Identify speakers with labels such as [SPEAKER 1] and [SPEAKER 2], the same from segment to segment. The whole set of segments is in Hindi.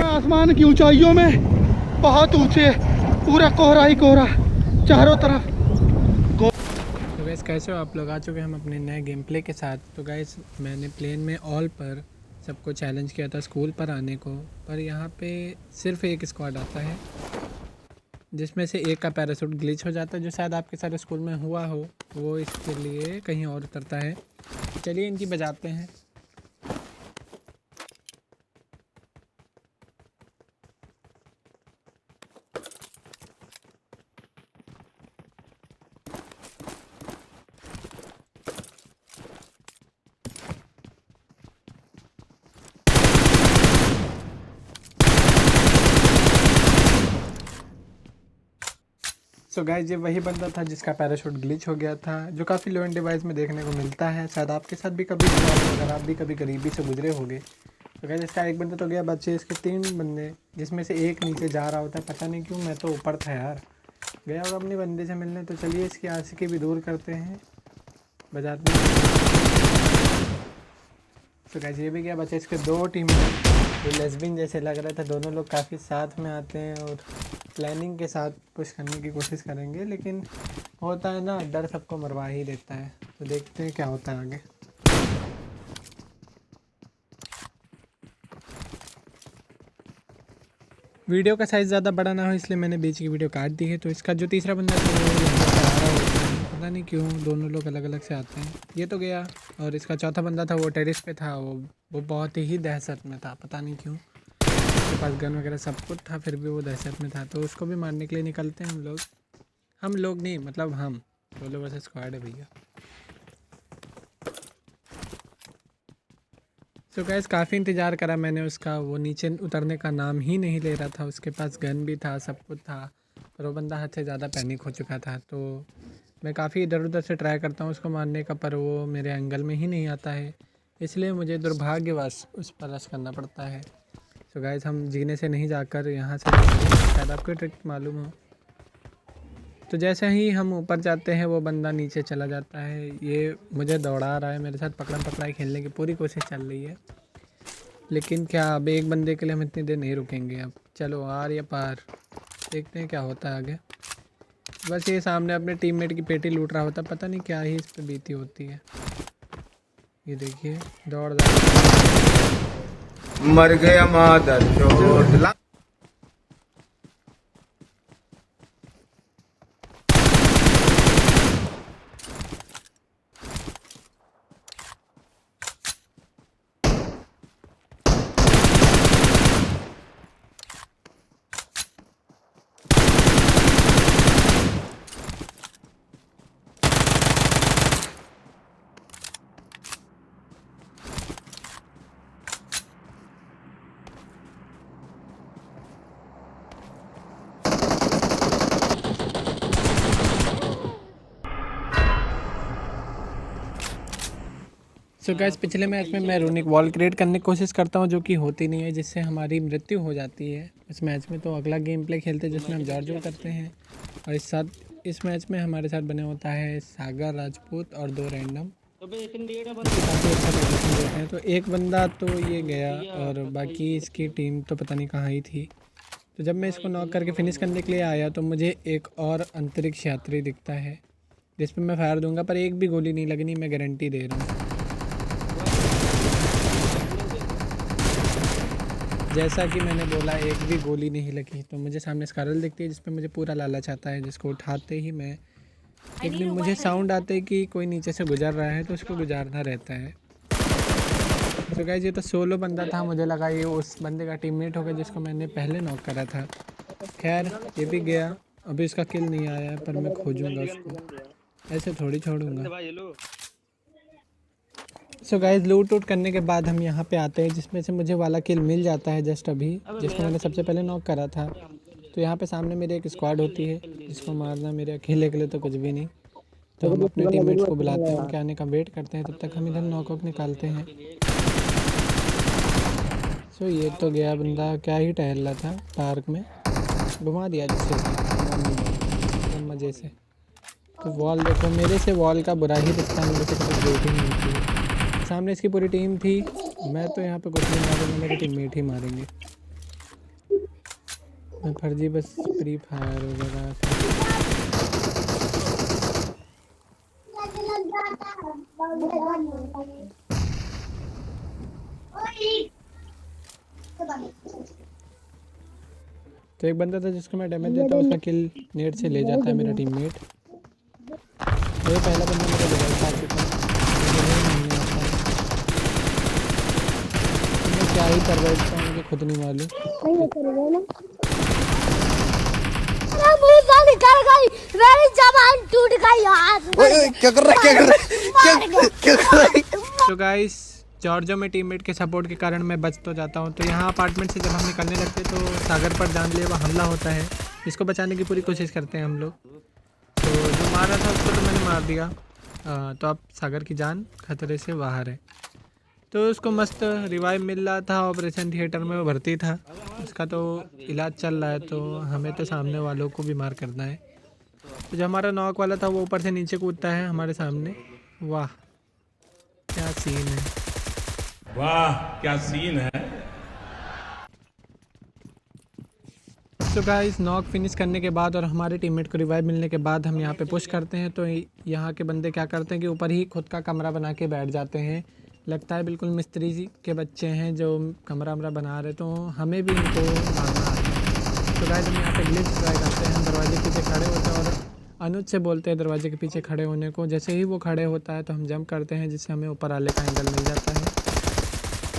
[SPEAKER 1] आसमान की ऊंचाइयों में बहुत ऊंचे, पूरा कोहरा ही कोहरा चारों तरफ।
[SPEAKER 2] तो गैस कैसे हो आप लोग? आ चुके हैं हम अपने नए गेम प्ले के साथ। तो गैस मैंने प्लेन में ऑल पर सबको चैलेंज किया था स्कूल पर आने को, पर यहाँ पे सिर्फ एक स्क्वाड आता है जिसमें से एक का पैराशूट ग्लिच हो जाता है, जो शायद आपके सारे स्कूल में हुआ हो। वो इसके लिए कहीं और उतरता है। चलिए इनकी बजाते हैं। सो गाइस ये वही बंदा था जिसका पैराशूट ग्लिच हो गया था, जो काफ़ी लो एंड डिवाइस में देखने को मिलता है। शायद आपके साथ भी कभी हुआ हो, अगर आप भी कभी गरीबी से गुजरे होंगे। तो गाइस इसका एक बंदा तो गया, बच्चे इसके 3 बंदे, जिसमें से एक नीचे जा रहा होता है। पता नहीं क्यों, मैं तो ऊपर था यार। गया होगा अपने बंदे से मिलने। तो चलिए इसकी आशिकी भी दूर करते हैं, बजाते हैं। तो गाइस ये भी गया, बच्चे इसके 2 टीम जो लेस्बियन जैसे लग रहे थे। दोनों लोग काफ़ी साथ में आते हैं और प्लानिंग के साथ कुछ करने की कोशिश करेंगे, लेकिन होता है ना, डर सबको मरवा ही देता है। तो देखते हैं क्या होता है आगे। वीडियो का साइज़ ज़्यादा बड़ा ना हो इसलिए मैंने बीच की वीडियो काट दी है। तो इसका जो तीसरा बंदा था वो यहाँ पे आ रहा होता है, पता नहीं क्यों दोनों लोग अलग अलग से आते हैं। ये तो गया, और इसका चौथा बंदा था वो टेरिस पे था। वो बहुत ही दहशत में था, पता नहीं क्यों। उसके पास गन वगैरह सब कुछ था, फिर भी वो दहशत में था। तो उसको भी मारने के लिए निकलते हैं हम लोग नहीं, मतलब हम सोलो वर्सेस स्क्वाड है भैया। तो गाइस काफ़ी इंतज़ार करा मैंने उसका, वो नीचे उतरने का नाम ही नहीं ले रहा था। उसके पास गन भी था, सब कुछ था, पर वो बंदा हद से ज़्यादा पैनिक हो चुका था। तो मैं काफ़ी इधर उधर से ट्राई करता हूँ उसको मारने का, पर वो मेरे एंगल में ही नहीं आता है। इसलिए मुझे दुर्भाग्यवश उस पर रश करना पड़ता है। तो गाइस हम जीने से नहीं जाकर यहाँ से, शायद आपको ट्रिक मालूम हो। तो जैसे ही हम ऊपर जाते हैं वो बंदा नीचे चला जाता है। ये मुझे दौड़ा रहा है, मेरे साथ पकड़म पकड़ाई खेलने की पूरी कोशिश चल रही है। लेकिन क्या अब एक बंदे के लिए हम इतनी देर नहीं रुकेंगे। अब चलो आर या पार, देखते हैं क्या होता है आगे। बस ये सामने अपने टीममेट की पेटी लूट रहा होता, पता नहीं क्या ही इस पर बीती होती है। ये देखिए दौड़
[SPEAKER 3] मर गया मादर चोट।
[SPEAKER 2] सो गाइस पिछले मैच में मैं रूनिक वॉल क्रिएट करने की कोशिश करता हूँ, जो कि होती नहीं है, जिससे हमारी मृत्यु हो जाती है इस मैच में। तो अगला गेम प्ले खेलते हैं जिसमें हम जॉर्ज करते हैं। और इस मैच में हमारे साथ बने होता है सागर राजपूत और 2 रैंडम। काफ़ी अच्छा प्रदर्शन देते हैं। तो एक बंदा तो ये गया, और बाकी इसकी टीम तो पता नहीं कहाँ ही थी। तो जब मैं इसको नॉक करके फिनिश करने के लिए आया तो मुझे एक और अंतरिक्ष यात्री दिखता है, जिस पर मैं फायर दूंगा, पर एक भी गोली नहीं लगनी, मैं गारंटी दे रहा हूँ। जैसा कि मैंने बोला, एक भी गोली नहीं लगी। तो मुझे सामने स्कारल दिखती है, जिस पे मुझे पूरा लालच आता है, जिसको उठाते ही मैं एक दिन मुझे साउंड आते है कि कोई नीचे से गुजर रहा है, तो उसको गुजारना रहता है। तो गाइस ये तो सोलो बंदा था, मुझे लगा ये उस बंदे का टीममेट होगा जिसको मैंने पहले नॉक करा था। खैर ये भी गया, अभी इसका किल नहीं आया है, पर मैं खोजूंगा उसको, ऐसे थोड़ी छोड़ूंगा। सो गाइस लूट वूट करने के बाद हम यहाँ पे आते हैं, जिसमें से मुझे वाला किल मिल जाता है जस्ट अभी, जिसको मैंने सबसे पहले नॉक करा था। तो यहाँ पे सामने मेरे एक स्क्वाड होती है, जिसको मारना मेरे अकेले के लिए तो कुछ भी नहीं। तो हम अपने टीममेट्स को बुलाते हैं, उनके आने का वेट करते हैं, तब तक हम इधर नॉकआउट निकालते हैं। सो ये तो गया बंदा, क्या ही टहल रहा था पार्क में, घुमा दिया जिससे वजह से। तो वॉल देखो, मेरे से वॉल का बुरा ही दिखता है, मेरे से कभी रेटिंग नहीं थी। सामने इसकी पूरी टीम थी, मैं तो यहाँ पे कुछ नहीं मारूंगा, मेरे टीममेट ही मारेंगे। मैं फर्जी बस फ्री फायर वगैरह। तो एक बंदा था जिसको मैं डैमेज देता हूँ, उसका किल नेट से ले जाता है मेरा टीममेट। ये पहला बंदा मेरा डिवाइस आ चुका है, मैं क्या ही कर रहा है इसका मुझे खुद नहीं मालूम।
[SPEAKER 4] मेरी जबान टूट गई यार।
[SPEAKER 3] क्या कर रहा है क्या कर रहा है
[SPEAKER 2] तो गाइस, जॉर्जो में टीममेट के सपोर्ट के कारण मैं बच तो जाता हूँ। तो यहाँ अपार्टमेंट से जब हम निकलने लगते तो सागर पर जानलेवा हमला होता है, इसको बचाने की पूरी कोशिश करते हैं हम लोग। तो जो मारा था उसको तो मैंने मार दिया, तो अब सागर की जान खतरे से बाहर है। तो उसको मस्त रिवाइव मिल रहा था, ऑपरेशन थिएटर में वो भर्ती था, उसका तो इलाज चल रहा है। तो हमें तो सामने वालों को भी मार करना है। तो जो हमारा नॉक वाला था वो ऊपर से नीचे कूदता है हमारे सामने। वाह क्या सीन है,
[SPEAKER 5] वाह क्या सीन है।
[SPEAKER 2] तो गाइस, नॉक फिनिश करने के बाद और हमारे टीममेट को रिवाइव मिलने के बाद हम यहाँ पे पुश करते हैं। तो यहाँ के बंदे क्या करते हैं कि ऊपर ही खुद का कमरा बना के बैठ जाते हैं। लगता है बिल्कुल मिस्त्री जी के बच्चे हैं जो कमरा वमरा बना रहे, तो हमें भी इनको मारना आता है। तो गाइस, हम यहाँ पे ग्लिच ट्राई करते हैं, हम दरवाजे के पीछे खड़े होते हैं और अनुज से बोलते हैं दरवाजे के पीछे खड़े होने को। जैसे ही वो खड़े होता है तो हम जंप करते हैं, जिससे हमें ऊपर वाले का एंगल मिल जाता है।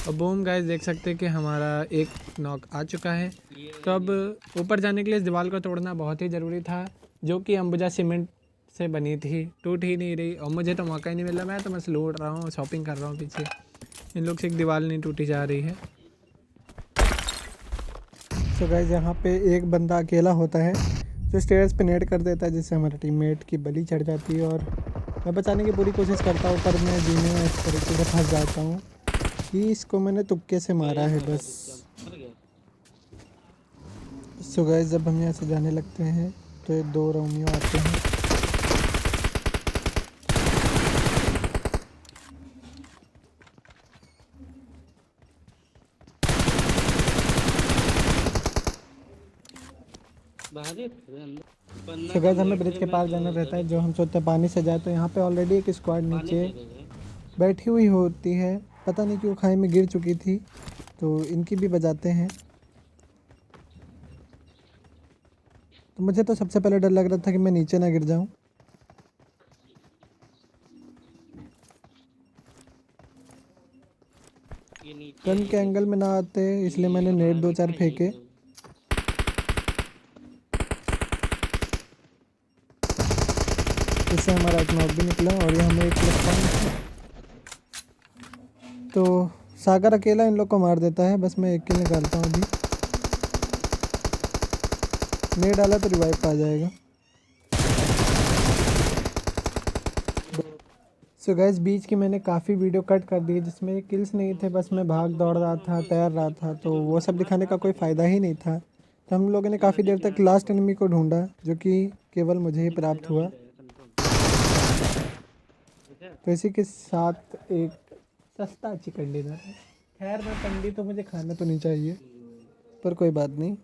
[SPEAKER 2] और बूम गाइस, देख सकते हैं कि हमारा एक नॉक आ चुका है। तो अब ऊपर जाने के लिए इस दीवार को तोड़ना बहुत ही ज़रूरी था, जो कि अंबुजा सीमेंट से बनी थी, टूट ही नहीं रही। और मुझे तो मौका ही नहीं मिल रहा, मैं तो बस लूट रहा हूँ, शॉपिंग कर रहा हूँ पीछे। इन लोग से एक दीवार नहीं टूटी जा रही है।
[SPEAKER 1] तो गाइस, यहाँ पे एक बंदा अकेला होता है जो स्टेयर्स पे नेट कर देता है, जिससे हमारे टीममेट की बलि चढ़ जाती है। और मैं बचाने की पूरी कोशिश करता हूँ, पर मैं जीने में इस तरीके से फंस जाता हूँ कि इसको मैंने तुक्के से मारा है बस। सो गाइस, जब हम यहाँ से जाने लगते हैं तो ये 2 रोमियो आते हैं। तो गाइस, हमें ब्रिज के पास जाना रहता है, जो हम सोचते हैं पानी से जाए। तो यहाँ पे ऑलरेडी एक स्क्वाड नीचे बैठी हुई होती है, पता नहीं क्यों खाई में गिर चुकी थी, तो इनकी भी बजाते हैं। तो मुझे तो सबसे पहले डर लग रहा था कि मैं नीचे ना गिर जाऊं। गन के एंगल में ना आते, इसलिए मैंने नेट 2-4 फेंके। इससे हमारा एक नॉक भी निकला और ये हमें एक +5। तो सागर अकेला इन लोग को मार देता है, बस मैं एक किल निकालता हूँ अभी। नेट डाला तो रिवाइव पा जाएगा। सो गाइस, बीच की मैंने काफ़ी वीडियो कट कर दी जिसमें किल्स नहीं थे, बस मैं भाग दौड़ रहा था, तैर रहा था, तो वो सब दिखाने का कोई फ़ायदा ही नहीं था। तो हम लोगों ने काफ़ी देर तक लास्ट एनिमी को ढूंढा, जो कि केवल मुझे ही प्राप्त हुआ। तो इसी के साथ एक सस्ता चिकन डिनर है। खैर, मैं पंडित तो मुझे खाना तो नहीं चाहिए, पर कोई बात नहीं।